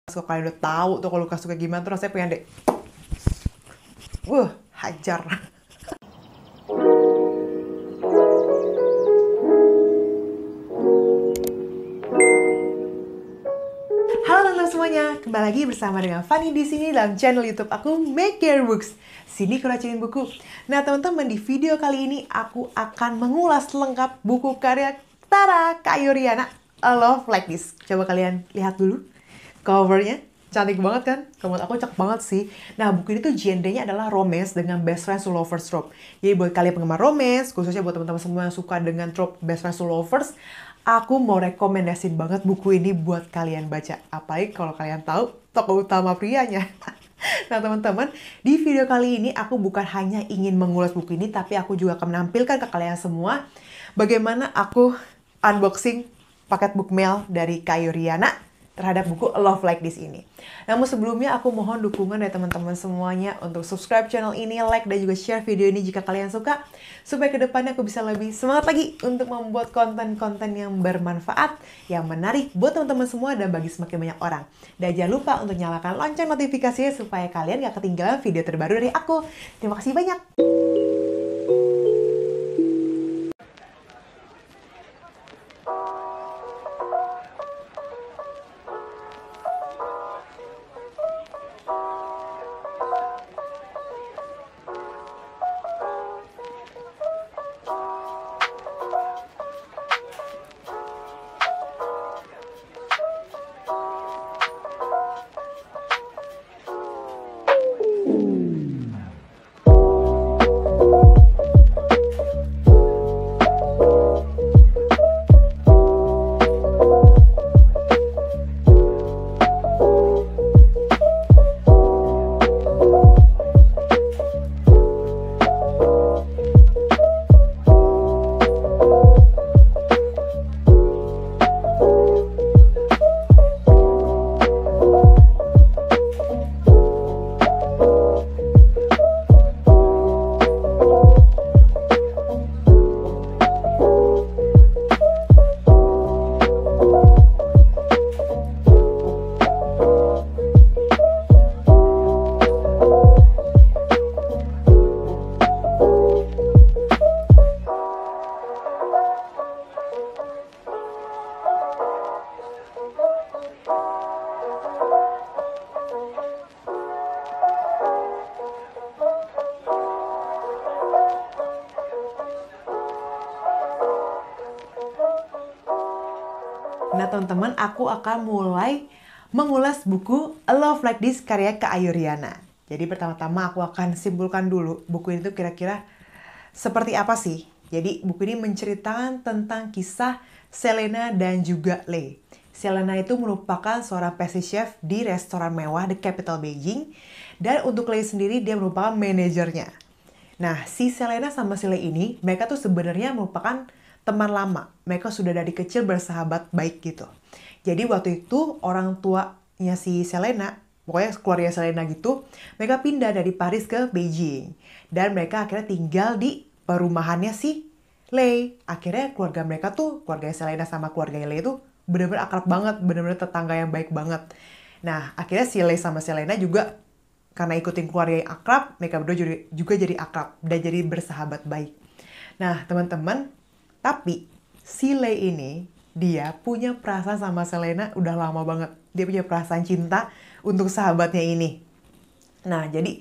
Kalau kalian udah tahu tuh kalau Lukas suka gimana, terus saya pengen deh hajar. Halo teman-teman semuanya, kembali lagi bersama dengan Fanny di sini dalam channel YouTube aku Make Your Books. Sini keracinin buku. Nah teman-teman, di video kali ini aku akan mengulas lengkap buku karya Tara Kayuriana, A Love Like This. Coba kalian lihat dulu covernya. Cantik banget kan? Menurut aku cakep banget sih. Nah, buku ini tuh genre-nya adalah romance dengan best friends to lovers trope. Jadi buat kalian penggemar romance, khususnya buat teman-teman semua yang suka dengan trope best friends to lovers, aku mau rekomendasiin banget buku ini buat kalian baca. Apalagi kalau kalian tahu tokoh utama prianya. Nah teman-teman, di video kali ini aku bukan hanya ingin mengulas buku ini, tapi aku juga akan menampilkan ke kalian semua bagaimana aku unboxing paket book mail dari Kayuriana terhadap buku A Love Like This ini. Namun sebelumnya aku mohon dukungan dari teman-teman semuanya untuk subscribe channel ini, like, dan juga share video ini jika kalian suka, supaya kedepannya aku bisa lebih semangat lagi untuk membuat konten-konten yang bermanfaat, yang menarik buat teman-teman semua dan bagi semakin banyak orang. Dan jangan lupa untuk nyalakan lonceng notifikasinya supaya kalian gak ketinggalan video terbaru dari aku. Terima kasih banyak. Nah teman-teman, aku akan mulai mengulas buku A Love Like This karya Kayuriana. Jadi pertama-tama aku akan simpulkan dulu buku ini tuh kira-kira seperti apa sih. Jadi buku ini menceritakan tentang kisah Selena dan juga Lei. Selena itu merupakan seorang pastry chef di restoran mewah The Capital Beijing. Dan untuk Lei sendiri dia merupakan manajernya. Nah si Selena sama si Lei ini, mereka tuh sebenarnya merupakan teman lama. Mereka sudah dari kecil bersahabat baik gitu. Jadi waktu itu orang tuanya si Selena, pokoknya keluarga Selena gitu, mereka pindah dari Paris ke Beijing. Dan mereka akhirnya tinggal di perumahannya si Lei. Akhirnya keluarga mereka tuh, keluarga Selena sama keluarga Lei tuh bener-bener akrab banget, bener-bener tetangga yang baik banget. Nah akhirnya si Lei sama Selena juga karena ikutin keluarga yang akrab, mereka berdua juga jadi akrab dan jadi bersahabat baik. Nah teman-teman, tapi si Lei ini, dia punya perasaan sama Selena udah lama banget. Dia punya perasaan cinta untuk sahabatnya ini. Nah, jadi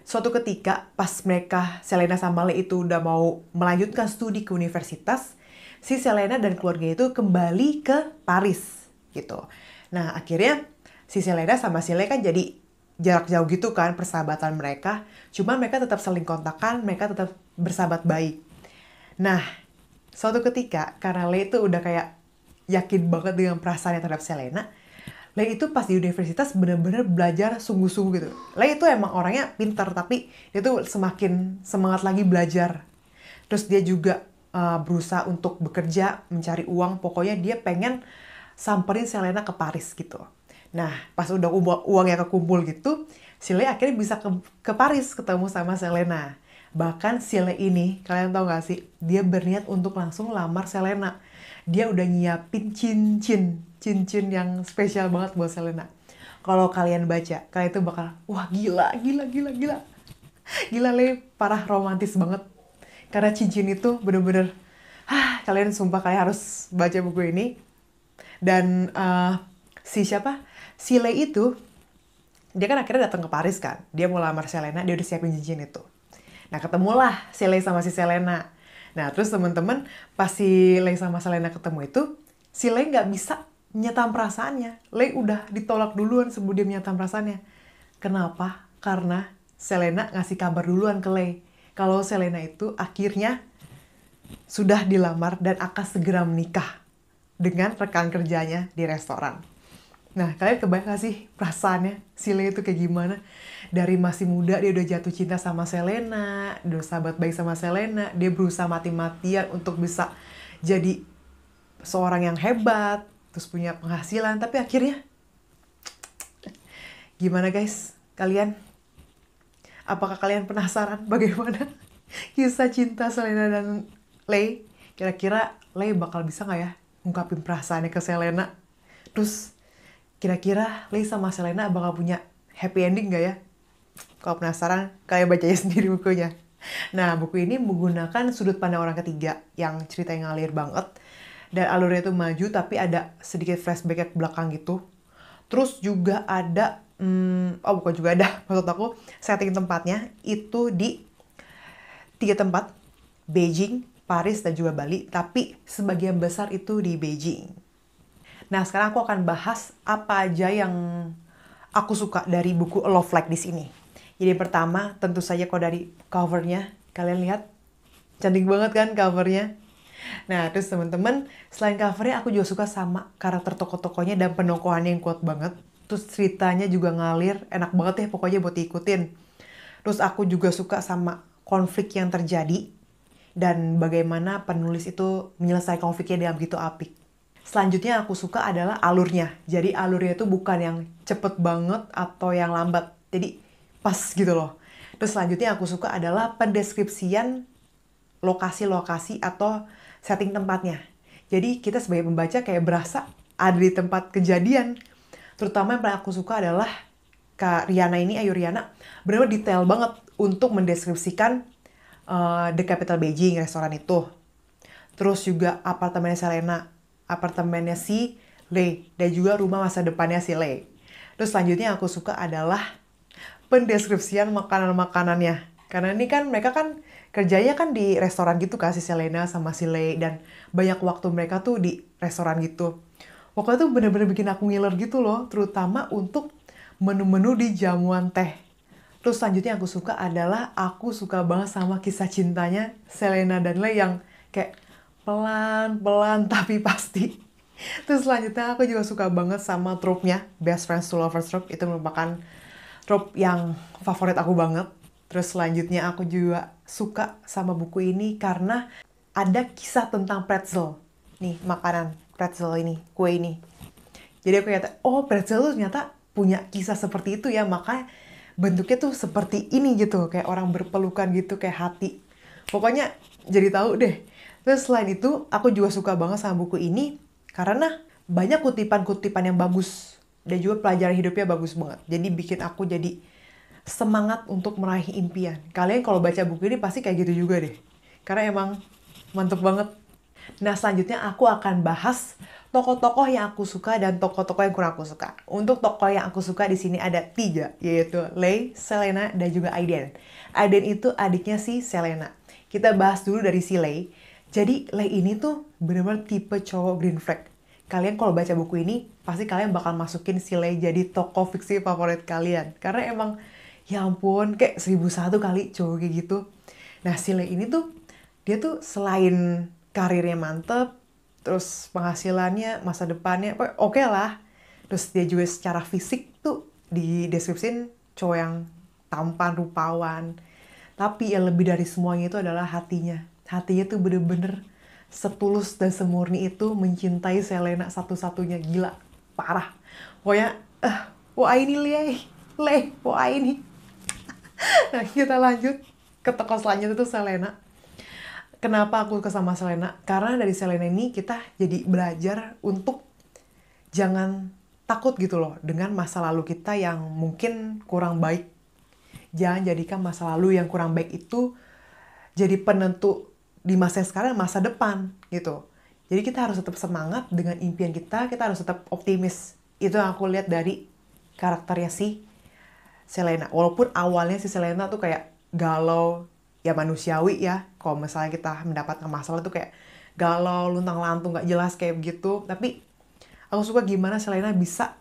suatu ketika pas mereka, Selena sama Lei itu udah mau melanjutkan studi ke universitas, si Selena dan keluarga itu kembali ke Paris gitu. Nah, akhirnya si Selena sama si Lei kan jadi jarak jauh gitu kan persahabatan mereka. Cuma mereka tetap saling kontakkan, mereka tetap bersahabat baik. Nah, suatu ketika, karena Lei itu udah kayak yakin banget dengan perasaannya terhadap Selena, Lei itu pas di universitas bener-bener belajar sungguh-sungguh gitu. Lei itu emang orangnya pintar, tapi dia tuh semakin semangat lagi belajar. Terus dia juga berusaha untuk bekerja, mencari uang. Pokoknya dia pengen samperin Selena ke Paris gitu. Nah, pas udah uangnya kekumpul gitu, si Lei akhirnya bisa ke Paris ketemu sama Selena. Bahkan si Lei ini, kalian tau gak sih, dia berniat untuk langsung lamar Selena. Dia udah nyiapin cincin yang spesial banget buat Selena. Kalau kalian baca, kalian itu bakal, wah gila, gila, gila, gila. Gila Le, parah romantis banget. Karena cincin itu bener-bener, kalian sumpah kalian harus baca buku ini. Dan si siapa? Si Lei itu, dia kan akhirnya datang ke Paris kan. Dia mau lamar Selena, dia udah siapin cincin itu. Nah ketemulah si Lei sama si Selena. Nah terus temen-temen pas si Lei sama Selena ketemu itu, si Lei nggak bisa nyetam perasaannya. Lei udah ditolak duluan sebelum dia menyetam perasaannya. Kenapa? Karena Selena ngasih kabar duluan ke Lei. Kalau Selena itu akhirnya sudah dilamar dan akan segera menikah dengan rekan kerjanya di restoran. Nah, kalian kebayang gak sih perasaannya si Lei itu kayak gimana? Dari masih muda dia udah jatuh cinta sama Selena, udah sahabat baik sama Selena, dia berusaha mati-matian untuk bisa jadi seorang yang hebat, terus punya penghasilan, tapi akhirnya gimana guys? Kalian? Apakah kalian penasaran bagaimana kisah cinta Selena dan Lei? Kira-kira Lei bakal bisa gak ya ungkapin perasaannya ke Selena? Terus kira-kira Lei sama Selena bakal punya happy ending gak ya? Kalau penasaran, kalian baca sendiri bukunya. Nah, buku ini menggunakan sudut pandang orang ketiga yang ceritanya ngalir banget. Dan alurnya itu maju tapi ada sedikit flashback ke belakang gitu. Terus juga ada, bukan juga ada, maksud aku setting tempatnya itu di 3 tempat, Beijing, Paris, dan juga Bali. Tapi sebagian besar itu di Beijing. Nah, sekarang aku akan bahas apa aja yang aku suka dari buku A Love Like This ini. Jadi pertama, tentu saja kalau dari covernya, kalian lihat, cantik banget kan covernya? Nah, terus teman-teman, selain covernya aku juga suka sama karakter tokoh-tokohnya dan penokohannya yang kuat banget. Terus ceritanya juga ngalir, enak banget ya pokoknya buat diikutin. Terus aku juga suka sama konflik yang terjadi dan bagaimana penulis itu menyelesaikan konfliknya dengan begitu apik. Selanjutnya aku suka adalah alurnya. Jadi alurnya itu bukan yang cepet banget atau yang lambat. Jadi pas gitu loh. Terus selanjutnya aku suka adalah pendeskripsian lokasi-lokasi atau setting tempatnya. Jadi kita sebagai pembaca kayak berasa ada di tempat kejadian. Terutama yang paling aku suka adalah Kak Riana ini, Ayu Riana, benar-benar detail banget untuk mendeskripsikan The Capital Beijing, restoran itu. Terus juga apartemennya Selena, apartemennya si Lei, dan juga rumah masa depannya si Lei. Terus selanjutnya aku suka adalah pendeskripsian makanan-makanannya. Karena ini kan mereka kan kerjanya kan di restoran gitu kan si Selena sama si Lei, dan banyak waktu mereka tuh di restoran gitu. Pokoknya tuh bener-bener bikin aku ngiler gitu loh, terutama untuk menu-menu di jamuan teh. Terus selanjutnya aku suka adalah aku suka banget sama kisah cintanya Selena dan Lei yang kayak pelan-pelan tapi pasti. Terus selanjutnya aku juga suka banget sama trope-nya Best Friends to Lovers trope. Itu merupakan trope yang favorit aku banget. Terus selanjutnya aku juga suka sama buku ini karena ada kisah tentang pretzel. Nih, makanan pretzel ini, kue ini. Jadi aku kata, oh pretzel tuh ternyata punya kisah seperti itu ya, makanya bentuknya tuh seperti ini gitu, kayak orang berpelukan gitu, kayak hati. Pokoknya jadi tahu deh. Terus selain itu, aku juga suka banget sama buku ini karena banyak kutipan-kutipan yang bagus dan juga pelajaran hidupnya bagus banget. Jadi bikin aku jadi semangat untuk meraih impian. Kalian kalau baca buku ini pasti kayak gitu juga deh. Karena emang mantep banget. Nah, selanjutnya aku akan bahas tokoh-tokoh yang aku suka dan tokoh-tokoh yang kurang aku suka. Untuk tokoh yang aku suka di sini ada 3, yaitu Lei, Selena, dan juga Aiden. Aiden itu adiknya si Selena. Kita bahas dulu dari si Lei. Jadi Lei ini tuh bener-bener tipe cowok green flag. Kalian kalau baca buku ini, pasti kalian bakal masukin si Lei jadi tokoh fiksi favorit kalian. Karena emang, ya ampun, kayak 1001 kali cowok kayak gitu. Nah, si Lei ini tuh, dia tuh selain karirnya mantep, terus penghasilannya, masa depannya, oke lah. Terus dia juga secara fisik tuh dideskripsiin cowok yang tampan, rupawan. Tapi yang lebih dari semuanya itu adalah hatinya. Hatinya tuh bener-bener setulus dan semurni itu mencintai Selena satu-satunya. Gila, parah. Pokoknya, wah ini Lei, wah ini. Nah, kita lanjut ke tokoh selanjutnya itu Selena. Kenapa aku suka sama Selena? Karena dari Selena ini kita jadi belajar untuk jangan takut gitu loh dengan masa lalu kita yang mungkin kurang baik. Jangan jadikan masa lalu yang kurang baik itu jadi penentu di masa yang sekarang, masa depan gitu. Jadi kita harus tetap semangat dengan impian kita harus tetap optimis. Itu yang aku lihat dari karakternya si Selena. Walaupun awalnya si Selena tuh kayak galau, ya manusiawi ya. Kalau misalnya kita mendapatkan masalah tuh kayak galau, luntang-lantung, gak jelas kayak begitu. Tapi aku suka gimana Selena bisa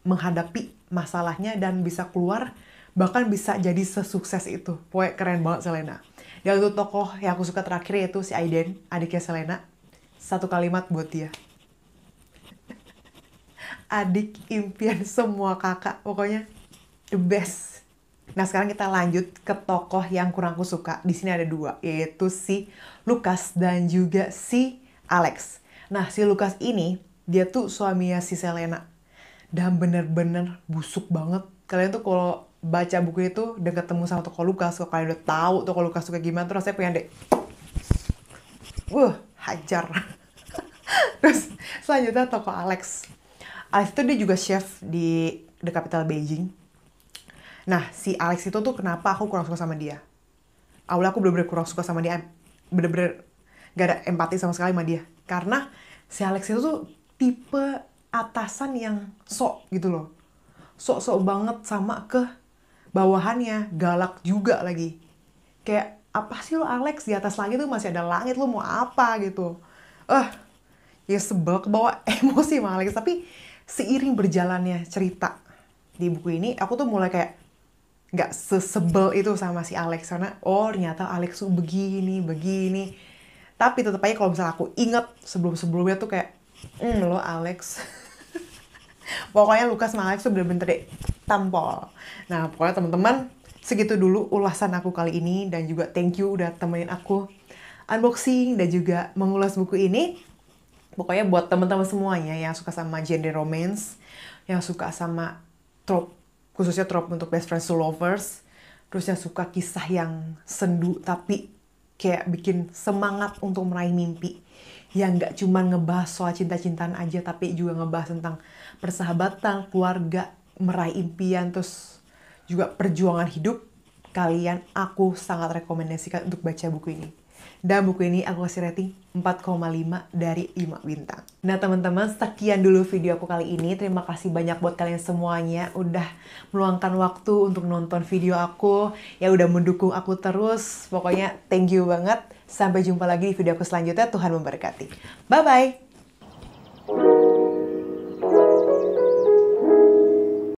menghadapi masalahnya dan bisa keluar, bahkan bisa jadi sesukses itu. Pokoknya keren banget Selena. Dan untuk tokoh yang aku suka terakhir yaitu si Aiden, adiknya Selena. Satu kalimat buat dia. Adik impian semua kakak, pokoknya the best. Nah sekarang kita lanjut ke tokoh yang kurang aku suka. Di sini ada dua, yaitu si Lucas dan juga si Alex. Nah si Lucas ini dia tuh suaminya si Selena dan bener-bener busuk banget. Kalian tuh kalau baca buku itu dan ketemu sama tokoh Lucas, kalau kalian udah tahu tokoh Lucas tuh kayak gimana, terus saya pengen deh hajar. Terus selanjutnya tokoh Alex. Alex itu dia juga chef di The Capital Beijing. Nah, si Alex itu tuh kenapa aku kurang suka sama dia. Awalnya aku bener-bener kurang suka sama dia. Bener-bener gak ada empati sama sekali sama dia. Karena si Alex itu tuh tipe atasan yang sok gitu loh. Sok-sok banget sama ke bawahannya. Galak juga lagi. Kayak, apa sih lo Alex? Di atas langit tuh masih ada langit, lo mau apa gitu. Ya sebel, kebawa emosi sama Alex. Tapi seiring berjalannya cerita di buku ini, aku tuh mulai kayak gak sesebel itu sama si Alex. Karena ternyata Alex tuh begini. Tapi tetap aja kalau misalnya aku inget sebelum-sebelumnya tuh kayak lo Alex. Pokoknya Lucas sama Alex tuh bener-bener deh tampol. Nah pokoknya teman-teman, segitu dulu ulasan aku kali ini. Dan juga thank you udah temenin aku unboxing dan juga mengulas buku ini. Pokoknya buat teman-teman semuanya yang suka sama genre romance, yang suka sama trope, khususnya trope untuk best friends to lovers, terus yang suka kisah yang sendu tapi kayak bikin semangat untuk meraih mimpi, yang gak cuma ngebahas soal cinta-cintaan aja, tapi juga ngebahas tentang persahabatan, keluarga, meraih impian, terus juga perjuangan hidup. Kalian aku sangat rekomendasikan untuk baca buku ini. Dan buku ini aku kasih rating 4,5 dari 5 bintang. Nah teman-teman, sekian dulu video aku kali ini. Terima kasih banyak buat kalian semuanya udah meluangkan waktu untuk nonton video aku, ya udah mendukung aku terus. Pokoknya thank you banget. Sampai jumpa lagi di video aku selanjutnya. Tuhan memberkati. Bye-bye.